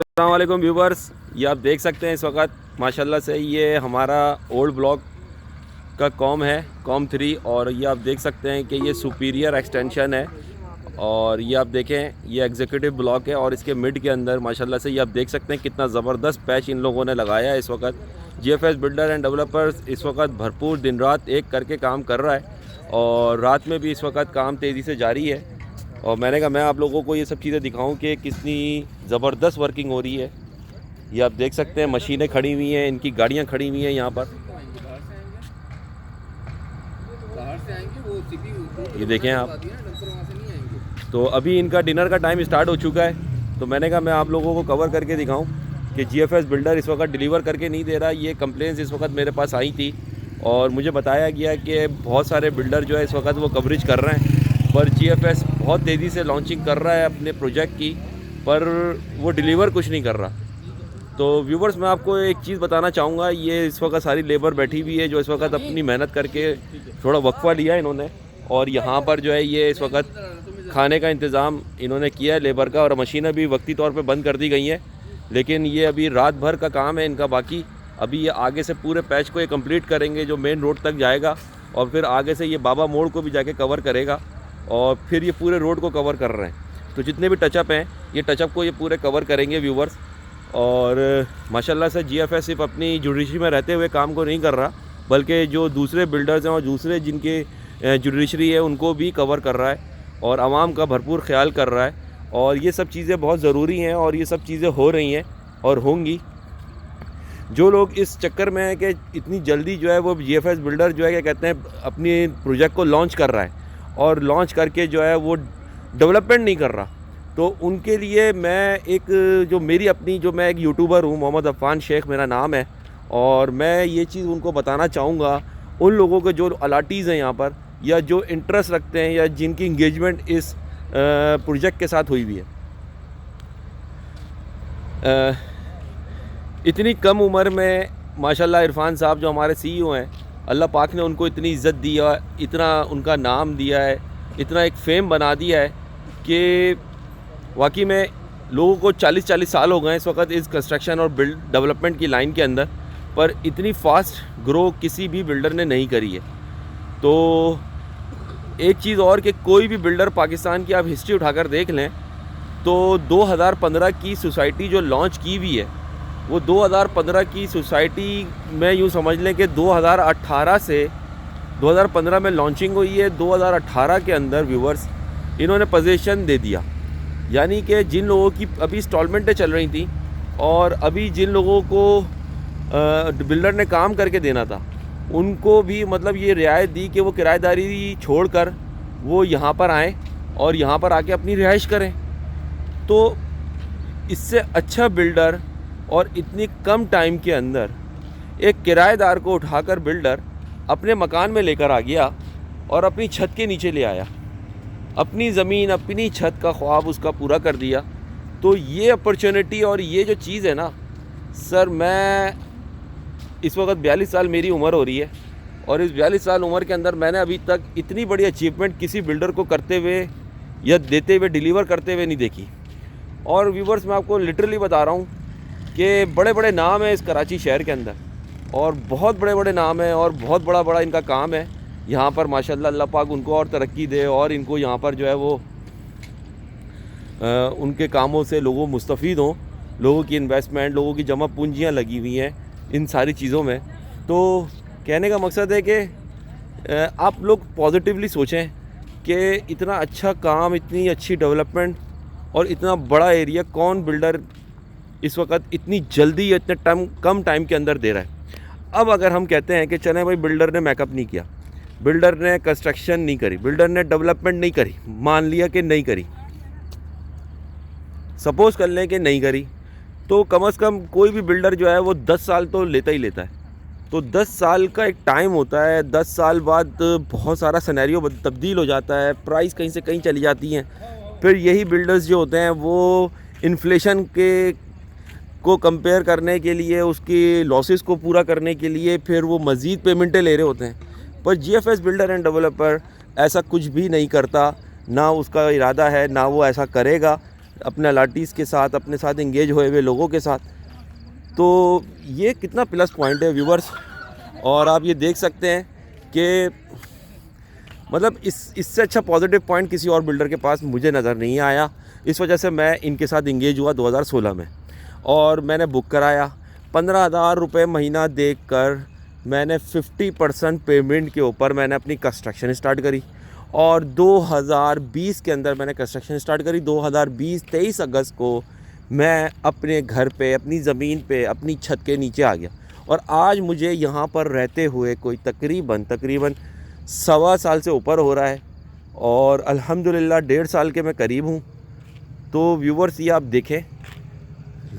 अस्सलाम वालेकुम व्यूवर्स, ये आप देख सकते हैं इस वक्त माशाल्लाह से ये हमारा ओल्ड ब्लॉक का कॉम है, कॉम 3। और ये आप देख सकते हैं कि ये सुपीरियर एक्सटेंशन है। और ये आप देखें, ये एग्जीक्यूटिव ब्लॉक है और इसके मिड के अंदर माशाल्लाह से ये आप देख सकते हैं कितना ज़बरदस्त पैच इन लोगों ने लगाया है। इस वक्त जीएफएस बिल्डर एंड डेवलपर्स इस वक्त भरपूर दिन रात एक करके काम कर रहा है और रात में भी इस वक्त काम तेज़ी से जारी है। और मैंने कहा मैं आप लोगों को ये सब चीज़ें दिखाऊं कि कितनी ज़बरदस्त वर्किंग हो रही है। ये आप देख सकते हैं मशीनें खड़ी हुई हैं, इनकी गाड़ियां खड़ी हुई हैं यहाँ पर। ये देखें आप, तो अभी इनका डिनर का टाइम स्टार्ट हो चुका है। तो मैंने कहा मैं आप लोगों को कवर करके दिखाऊं कि जीएफएस बिल्डर इस वक्त डिलीवर करके नहीं दे रहा। ये कंप्लेंट्स इस वक्त मेरे पास आई थी और मुझे बताया गया कि बहुत सारे बिल्डर जो है इस वक्त वो कवरेज कर रहे हैं, पर जीएफएस बहुत तेज़ी से लॉन्चिंग कर रहा है अपने प्रोजेक्ट की, पर वो डिलीवर कुछ नहीं कर रहा। तो व्यूवर्स, मैं आपको एक चीज़ बताना चाहूँगा, ये इस वक्त सारी लेबर बैठी हुई है जो इस वक्त अपनी मेहनत करके थोड़ा वक्फा लिया इन्होंने और यहाँ पर जो है ये इस वक्त खाने का इंतज़ाम इन्होंने किया है लेबर का। और मशीनें भी वक्ती तौर पे बंद कर दी गई हैं, लेकिन ये अभी रात भर का काम है इनका। बाकी अभी ये आगे से पूरे पैच को ये कंप्लीट करेंगे जो मेन रोड तक जाएगा और फिर आगे से ये बाबा मोड़ को भी जाके कवर करेगा और फिर ये पूरे रोड को कवर कर रहे हैं। तो जितने भी टचअप हैं ये टचअप को ये पूरे कवर करेंगे व्यूवर्स। और माशाल्लाह से जीएफएस सिर्फ अपनी जुडिशरी में रहते हुए काम को नहीं कर रहा, बल्कि जो दूसरे बिल्डर्स हैं और दूसरे जिनके जुडिशरी है उनको भी कवर कर रहा है और आवाम का भरपूर ख्याल कर रहा है। और ये सब चीज़ें बहुत ज़रूरी हैं और ये सब चीज़ें हो रही हैं और होंगी। जो लोग इस चक्कर में हैं कि इतनी जल्दी जो है वो जीएफएस बिल्डर जो है क्या कहते हैं अपनी प्रोजेक्ट को लॉन्च कर रहा है और लॉन्च करके जो है वो डेवलपमेंट नहीं कर रहा, तो उनके लिए मैं मैं एक यूट्यूबर हूँ, मोहम्मद अफ़ान शेख मेरा नाम है। और मैं ये चीज़ उनको बताना चाहूँगा उन लोगों के जो अलाटीज़ हैं यहाँ पर या जो इंटरेस्ट रखते हैं या जिनकी इंगेजमेंट इस प्रोजेक्ट के साथ हुई हुई है। इतनी कम उम्र में माशाल्लाह इरफान साहब जो हमारे सीईओ हैं, अल्लाह पाक ने उनको इतनी इज़्ज़त दिया, इतना उनका नाम दिया है, इतना एक फ़ेम बना दिया है कि वाकई में लोगों को 40-40 साल हो गए इस वक्त इस कंस्ट्रक्शन और डेवलपमेंट की लाइन के अंदर, पर इतनी फास्ट ग्रो किसी भी बिल्डर ने नहीं करी है। तो एक चीज़ और कि कोई भी बिल्डर पाकिस्तान की आप हिस्ट्री उठाकर देख लें तो 2015 की सोसाइटी जो लॉन्च की हुई है वो 2015 की सोसाइटी में यूँ समझ लें कि 2018 से 2015 में लॉन्चिंग हुई है, 2018 के अंदर व्यूवर्स इन्होंने पोजीशन दे दिया। यानी कि जिन लोगों की अभी इंस्टॉलमेंटें चल रही थी और अभी जिन लोगों को बिल्डर ने काम करके देना था उनको भी मतलब ये रियायत दी कि वो किराएदारी छोड़कर वो यहाँ पर आएँ और यहाँ पर आके अपनी रिहाइश करें। तो इससे अच्छा बिल्डर और इतनी कम टाइम के अंदर एक किराएदार को उठाकर बिल्डर अपने मकान में लेकर आ गया और अपनी छत के नीचे ले आया, अपनी ज़मीन अपनी छत का ख्वाब उसका पूरा कर दिया। तो ये अपॉर्चुनिटी और ये जो चीज़ है ना सर, मैं इस वक्त 42 साल मेरी उम्र हो रही है और इस 42 साल उम्र के अंदर मैंने अभी तक इतनी बड़ी अचीवमेंट किसी बिल्डर को करते हुए या देते हुए डिलीवर करते हुए नहीं देखी। और व्यूवर्स, मैं आपको लिटरली बता रहा हूँ कि बड़े बड़े नाम हैं इस कराची शहर के अंदर और बहुत बड़े बड़े नाम हैं और बहुत बड़ा बड़ा इनका काम है यहाँ पर। माशाल्लाह अल्लाह पाक उनको और तरक्की दे और इनको यहाँ पर जो है वो उनके कामों से लोगों मुस्तफ़ीद हों, लोगों की इन्वेस्टमेंट, लोगों की जमा पूंजियाँ लगी हुई हैं इन सारी चीज़ों में। तो कहने का मकसद है कि आप लोग पॉजिटिवली सोचें कि इतना अच्छा काम, इतनी अच्छी डेवलपमेंट और इतना बड़ा एरिया कौन बिल्डर इस वक्त इतनी जल्दी या इतने कम टाइम के अंदर दे रहा है। अब अगर हम कहते हैं कि चलें भाई बिल्डर ने मेकअप नहीं किया, बिल्डर ने कंस्ट्रक्शन नहीं करी, बिल्डर ने डेवलपमेंट नहीं करी, मान लिया कि नहीं करी, सपोज़ कर लें कि नहीं करी, तो कम से कम कोई भी बिल्डर जो है वो 10 साल तो लेता ही लेता है। तो 10 साल का एक टाइम होता है, 10 साल बाद बहुत सारा सिनेरियो तब्दील हो जाता है, प्राइस कहीं से कहीं चली जाती हैं। फिर यही बिल्डर्स जो होते हैं वो इन्फ्लेशन को कंपेयर करने के लिए, उसकी लॉसेस को पूरा करने के लिए फिर वो मज़ीद पेमेंटें ले रहे होते हैं। पर जीएफएस बिल्डर एंड डेवलपर ऐसा कुछ भी नहीं करता, ना उसका इरादा है, ना वो ऐसा करेगा। अपने अलाटीज़ के साथ, अपने साथ इंगेज हुए हुए लोगों के साथ। तो ये कितना प्लस पॉइंट है व्यूवर्स। और आप ये देख सकते हैं कि मतलब इससे अच्छा पॉजिटिव पॉइंट किसी और बिल्डर के पास मुझे नज़र नहीं आया। इस वजह से मैं इनके साथ इंगेज हुआ 2016 में और मैंने बुक कराया। 15,000 रुपये महीना देकर मैंने 50% पेमेंट के ऊपर मैंने अपनी कंस्ट्रक्शन स्टार्ट करी और 2020 के अंदर मैंने कंस्ट्रक्शन स्टार्ट करी। 2020 23 अगस्त को मैं अपने घर पे, अपनी ज़मीन पे, अपनी छत के नीचे आ गया और आज मुझे यहाँ पर रहते हुए कोई तकरीबन 1.25 साल से ऊपर हो रहा है और अल्हम्दुलिल्लाह 1.5 साल के मैं करीब हूँ। तो व्यूवर्स ये आप देखें,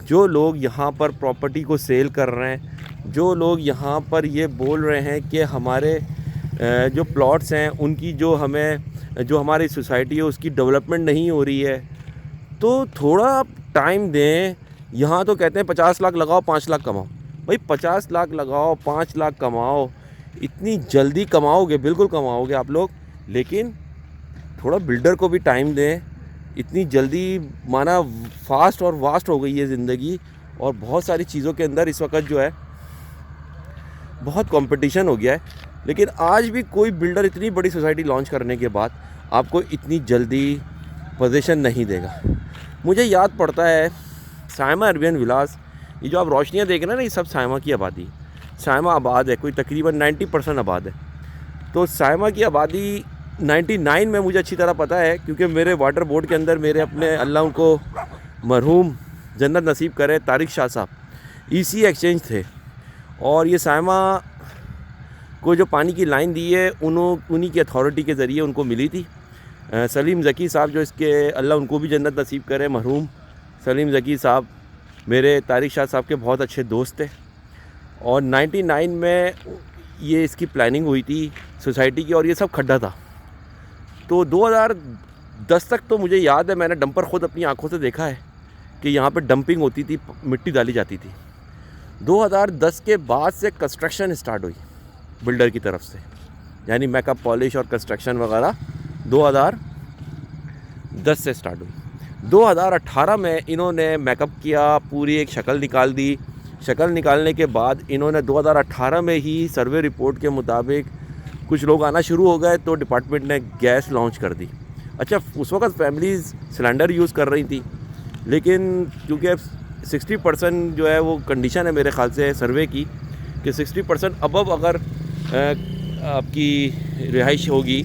जो लोग यहाँ पर प्रॉपर्टी को सेल कर रहे हैं, जो लोग यहाँ पर ये बोल रहे हैं कि हमारे जो प्लॉट्स हैं उनकी जो हमारी सोसाइटी है उसकी डेवलपमेंट नहीं हो रही है, तो थोड़ा आप टाइम दें। यहाँ तो कहते हैं 50 लाख लगाओ 5 लाख कमाओ। भाई 50 लाख लगाओ 5 लाख कमाओ, इतनी जल्दी कमाओगे, बिल्कुल कमाओगे आप लोग, लेकिन थोड़ा बिल्डर को भी टाइम दें। इतनी जल्दी माना फास्ट और वास्ट हो गई है ज़िंदगी और बहुत सारी चीज़ों के अंदर इस वक्त जो है बहुत कंपटीशन हो गया है। लेकिन आज भी कोई बिल्डर इतनी बड़ी सोसाइटी लॉन्च करने के बाद आपको इतनी जल्दी पोजीशन नहीं देगा। मुझे याद पड़ता है साइमा अरबियन विलास, ये जो आप रोशनियाँ देख रहे हैं ना, ये सब साइमा की आबादी, साइमा आबाद है, कोई तकरीबन 90% आबाद है। तो साइमा की आबादी 99 में मुझे अच्छी तरह पता है क्योंकि मेरे वाटर बोर्ड के अंदर मेरे अपने अल्लाह उनको मरहूम जन्नत नसीब करे तारिक शाह साहब EC एक्सचेंज थे और ये साइमा को जो पानी की लाइन दी है उन्हीं की अथॉरिटी के ज़रिए उनको मिली थी। सलीम ज़की साहब जो इसके अल्लाह उनको भी जन्नत नसीब करे, मरहूम सलीम ज़की साहब मेरे तारिक शाह साहब के बहुत अच्छे दोस्त थे और 99 में ये इसकी प्लानिंग हुई थी सोसाइटी की और ये सब खड्डा था। तो 2010 तक तो मुझे याद है मैंने डंपर ख़ुद अपनी आंखों से देखा है कि यहाँ पे डंपिंग होती थी, मिट्टी डाली जाती थी। 2010 के बाद से कंस्ट्रक्शन स्टार्ट हुई बिल्डर की तरफ से, यानी मेकअप पॉलिश और कंस्ट्रक्शन वगैरह 2010 से स्टार्ट हुई। 2018 में इन्होंने मेकअप किया, पूरी एक शक्ल निकाल दी। शक्ल निकालने के बाद इन्होंने 2018 में ही सर्वे रिपोर्ट के मुताबिक कुछ लोग आना शुरू हो गए तो डिपार्टमेंट ने गैस लॉन्च कर दी। अच्छा, उस वक्त फैमिलीज़ सिलेंडर यूज़ कर रही थी, लेकिन क्योंकि अब 60% जो है वो कंडीशन है मेरे ख़्याल से सर्वे की कि 60% अबव अगर आपकी रिहाइश होगी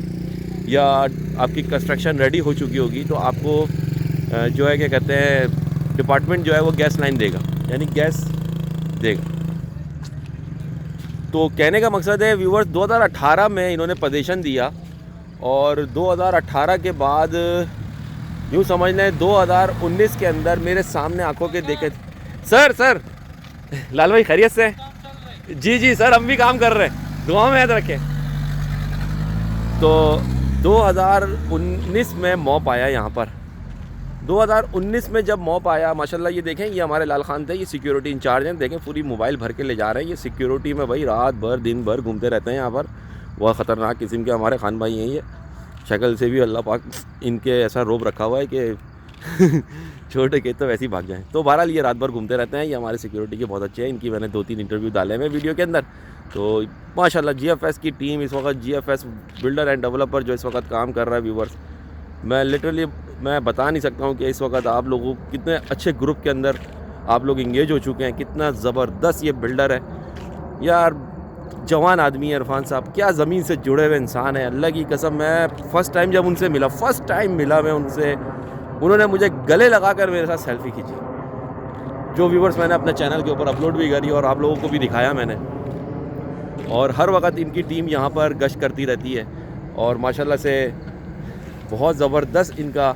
या आपकी कंस्ट्रक्शन रेडी हो चुकी होगी तो आपको जो है क्या कहते हैं डिपार्टमेंट जो है वो गैस लाइन देगा, यानी गैस देगा। तो कहने का मकसद है व्यूवर्स 2018 में इन्होंने पोजीशन दिया और 2018 के बाद यूँ समझ लें 2019 के अंदर मेरे सामने आंखों के देखे। सर लाल भाई खैरियत से? जी सर, हम भी काम कर रहे हैं, दुआ में याद रखें। तो 2019 में मॉप आया यहाँ पर। 2019 में जब मॉप आया, माशाल्लाह ये देखें, ये हमारे लाल खान थे, ये सिक्योरिटी इंचार्ज हैं। देखें पूरी मोबाइल भर के ले जा रहे हैं। ये सिक्योरिटी में भाई रात भर दिन भर घूमते रहते हैं यहाँ पर। वह ख़तरनाक किस्म के हमारे खान भाई हैं। ये शक्ल से भी अल्लाह पाक इनके ऐसा रोब रखा हुआ है कि छोटे के तो वैसे ही भाग जाएँ। तो बहरहाल ये रात भर घूमते रहते हैं। ये हमारे सिक्योरिटी के बहुत अच्छे हैं। इनकी मैंने 2-3 इंटरव्यू डाले हैं वीडियो के अंदर। तो माशाल्लाह GFS की टीम इस वक्त, GFS बिल्डर एंड डेवलपर जो इस वक्त काम कर रहा है व्यूवर्स, मैं लिटरली मैं बता नहीं सकता हूँ कि इस वक्त आप लोगों कितने अच्छे ग्रुप के अंदर आप लोग इंगेज हो चुके हैं। कितना ज़बरदस्त ये बिल्डर है यार, जवान आदमी है इरफान साहब, क्या ज़मीन से जुड़े हुए इंसान है, अल्लाह की कसम। मैं फ़र्स्ट टाइम जब उनसे मिला, मैं उनसे, उन्होंने मुझे गले लगा कर मेरे साथ सेल्फ़ी खींची, जो व्यूवर्स मैंने अपने चैनल के ऊपर अपलोड भी करी और आप लोगों को भी दिखाया मैंने। और हर वक्त इनकी टीम यहाँ पर गश्त करती रहती है और माशाल्लाह से बहुत ज़बरदस्त इनका।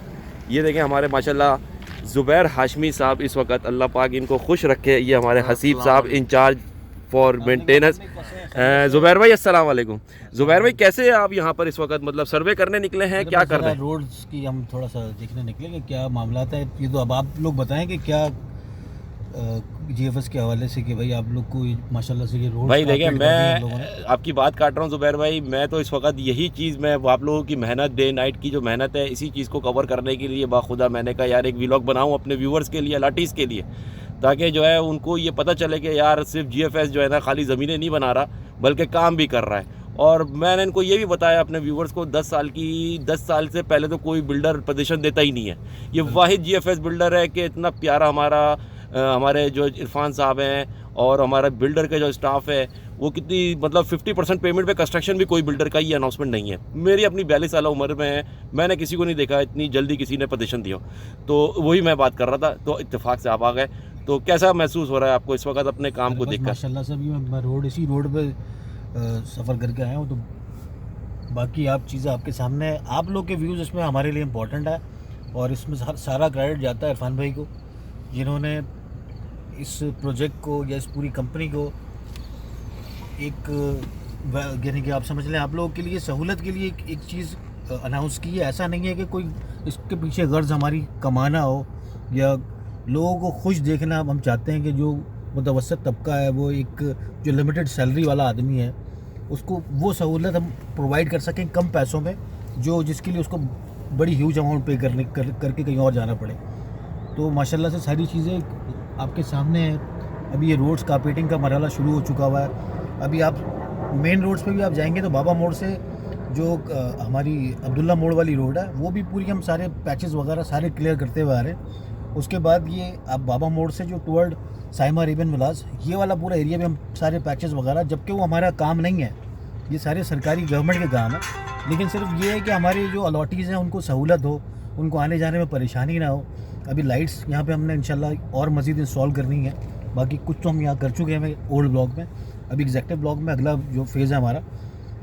ये देखें हमारे माशाल्लाह ज़ुबैर हाशमी साहब इस वक्त, अल्लाह पाक इनको खुश रखे, ये हमारे हसीब साहब इंचार्ज फॉर मेंटेनेंस। ज़ुबैर भाई अस्सलाम वालेकुम। ज़ुबैर भाई कैसे आप यहाँ पर इस वक्त मतलब सर्वे करने निकले हैं, क्या कर रहे हैं? रोड्स की हम थोड़ा सा देखने निकले कि क्या मामला है। ये तो अब आप लोग बताएं कि क्या जीएफएस के हवाले से कि भाई आप लोग को माशाल्लाह से ये रोड भाई देखिए, मैं आपकी बात काट रहा हूँ ज़ुबैर भाई। मैं तो इस वक्त यही चीज़, मैं आप लोगों की मेहनत, डे नाइट की जो मेहनत है, इसी चीज़ को कवर करने के लिए बाखुदा मैंने कहा यार एक व्लॉग बनाऊँ अपने व्यूवर्स के लिए, लाटीज़ के लिए, ताकि जो है उनको ये पता चले कि यार सिर्फ जीएफएस जो है ना खाली ज़मीनें नहीं बना रहा बल्कि काम भी कर रहा है। और मैंने इनको ये भी बताया अपने व्यूवर्स को, 10 साल से पहले तो कोई बिल्डर पोजीशन देता ही नहीं है। ये वाहिद जीएफएस बिल्डर है कि इतना प्यारा हमारे जो इरफान साहब हैं और हमारा बिल्डर का जो स्टाफ है वो कितनी मतलब 50% पेमेंट पे कंस्ट्रक्शन भी कोई बिल्डर का ही अनाउंसमेंट नहीं है। मेरी अपनी 42 साल उम्र में है, मैंने किसी को नहीं देखा इतनी जल्दी किसी ने पोजीशन दिया। तो वही मैं बात कर रहा था, तो इत्तेफाक से आप आ गए। तो कैसा महसूस हो रहा है आपको इस वक्त अपने काम को देखकर? माशाल्लाह से अभी मैं इसी रोड पे सफ़र करके आया हूँ, तो बाकी आप चीज़ें आपके सामने है। आप लोग के व्यूज़ इसमें हमारे लिए इम्पोर्टेंट है और इसमें सारा क्रेडिट जाता है इरफान भाई को, जिन्होंने इस प्रोजेक्ट को या इस पूरी कंपनी को एक यानी कि आप समझ लें आप लोगों के लिए सहूलत के लिए एक चीज़ अनाउंस की है। ऐसा नहीं है कि कोई इसके पीछे गर्ज हमारी कमाना हो या लोगों को खुश देखना। हम चाहते हैं कि जो मुतवसत तबका है, वो एक जो लिमिटेड सैलरी वाला आदमी है, उसको वो सहूलत हम प्रोवाइड कर सकें कम पैसों में, जो जिसके लिए उसको बड़ी ह्यूज अमाउंट पे करके कहीं और जाना पड़े। तो माशाल्लाह से सारी चीज़ें आपके सामने हैं। अभी ये रोड्स कारपेटिंग का मरहला शुरू हो चुका हुआ है। अभी आप मेन रोड्स पे भी आप जाएंगे तो बाबा मोड़ से जो हमारी अब्दुल्ला मोड़ वाली रोड है, वो भी पूरी हम सारे पैचेस वगैरह सारे क्लियर करते हुए आ रहे हैं। उसके बाद ये आप बाबा मोड़ से जो टुवर्ड साइमा रेबन विलास, ये वाला पूरा एरिया भी हम सारे पैचेस वगैरह, जबकि वो हमारा काम नहीं है, ये सारे सरकारी गवर्नमेंट के काम है, लेकिन सिर्फ ये है कि हमारे जो अलॉटीज़ हैं उनको सहूलत हो, उनको आने जाने में परेशानी ना हो। अभी लाइट्स यहाँ पे हमने इंशाल्लाह और मज़ीद इंस्टॉल करनी है। बाकी कुछ तो हम यहाँ कर चुके हैं ओल्ड ब्लॉक में। अभी एग्जेक्टिव ब्लॉक में अगला जो फेज़ है हमारा,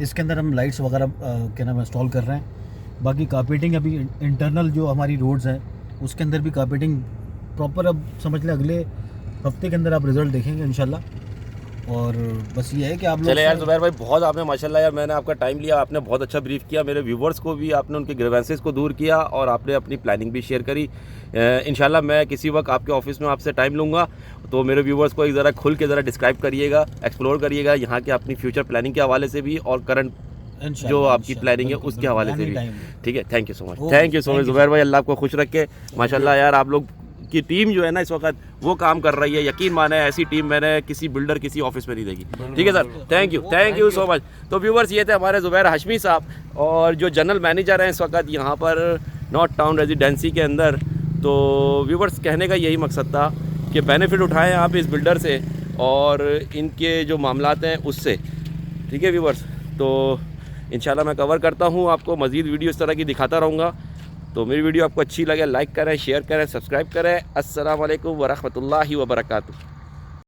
इसके अंदर हम लाइट्स वगैरह क्या नाम इंस्टॉल कर रहे हैं। बाकी कारपेटिंग अभी इंटरनल जो हमारी रोड्स हैं उसके अंदर भी कारपेटिंग प्रॉपर, अब समझ लें अगले हफ्ते के अंदर आप रिज़ल्ट देखेंगे इंशाल्लाह। और बस ये है कि आप लोग चले यार ज़ुबैर भाई, बहुत आपने माशाल्लाह यार, मैंने आपका टाइम लिया, आपने बहुत अच्छा ब्रीफ किया, मेरे व्यूवर्स को भी आपने उनके ग्रीवेंसेस को दूर किया और आपने अपनी प्लानिंग भी शेयर करी। इंशाल्लाह मैं किसी वक्त आपके ऑफिस में आपसे टाइम लूँगा, तो मेरे व्यूवर्स को एक ज़रा खुल के ज़रा डिस्क्राइब करिएगा, एक्सप्लोर करिएगा यहाँ के अपनी फ्यूचर प्लानिंग के हवाले से भी और करंट जो आपकी प्लानिंग है उसके हवाले से भी। ठीक है, thank you so much Zubair भाई, अल्लाह आपको खुश रखे। माशाल्लाह यार आप लोग की टीम जो है ना इस वक्त वो काम कर रही है, यकीन माने ऐसी टीम मैंने किसी बिल्डर किसी ऑफिस में नहीं देखी। ठीक है sir, thank you so much. तो व्यूवर्स ये थे हमारे ज़ुबैर हाशमी साहब, और जो जनरल मैनेजर हैं इस वक्त यहाँ पर नॉर्थ टाउन रेजिडेंसी के अंदर। तो व्यूवर्स कहने का यही मकसद था कि बेनिफिट उठाएं आप इस बिल्डर से और इनके जो मामलात हैं उससे। ठीक है व्यूवर्स, तो इंशाल्लाह मैं कवर करता हूँ, आपको मज़ीद वीडियो इस तरह की दिखाता रहूँगा। तो मेरी वीडियो आपको अच्छी लगे लाइक करें, शेयर करें, सब्सक्राइब करें। अस्सलाम वालेकुम व रहमतुल्लाहि व बरकातुहू।